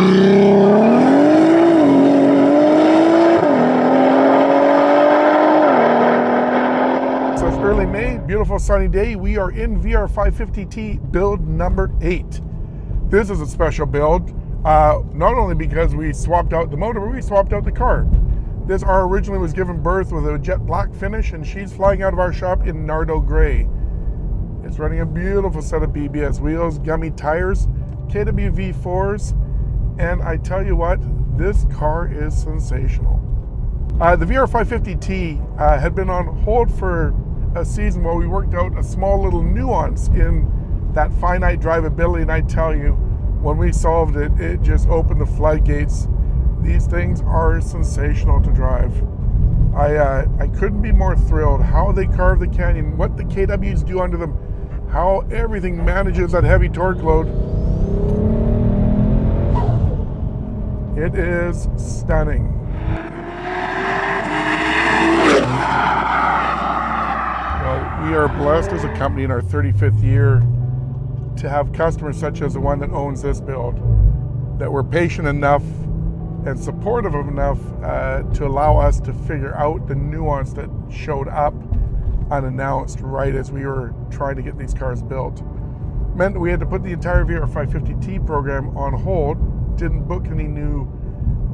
So it's early May, beautiful sunny day. We are in VR550T build number 8. This is a special build, not only because we swapped out the motor, but we swapped out the car. This R originally was given birth with a jet black finish, and she's flying out of our shop in Nardo Gray. It's running a beautiful set of BBS wheels, gummy tires, KW V4s, and I tell you what, this car is sensational. The VR550T had been on hold for a season while we worked out a small little nuance in that finite drivability, and I tell you, when we solved it, it just opened the floodgates. These things are sensational to drive. I couldn't be more thrilled how they carve the canyon, what the KWs do under them, how everything manages that heavy torque load. It is stunning. Well, we are blessed as a company in our 35th year to have customers such as the one that owns this build, that were patient enough and supportive enough to allow us to figure out the nuance that showed up unannounced right as we were trying to get these cars built. Meant that we had to put the entire VR550T program on hold, didn't book any new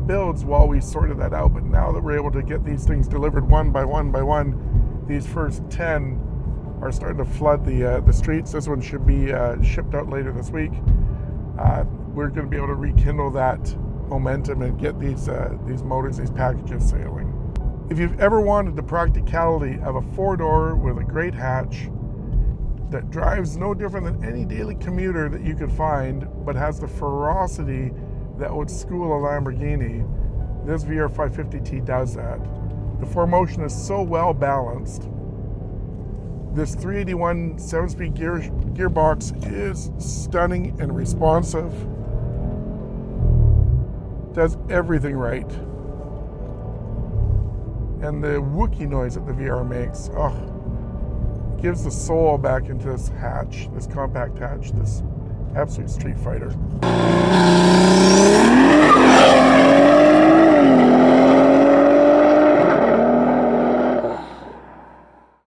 builds while we sorted that out, but now that we're able to get these things delivered one by one by one, these first 10 are starting to flood the streets. This one should be shipped out later this week. We're going to be able to rekindle that momentum and get these motors, these packages sailing. If you've ever wanted the practicality of a 4-door with a great hatch that drives no different than any daily commuter that you could find, but has the ferocity that would school a Lamborghini, this VR550T does that. The 4Motion is so well balanced. This 381 7-speed gearbox is stunning and responsive. Does everything right. And the wookie noise that the VR makes, gives the soul back into this hatch, this compact hatch, this absolute street fighter.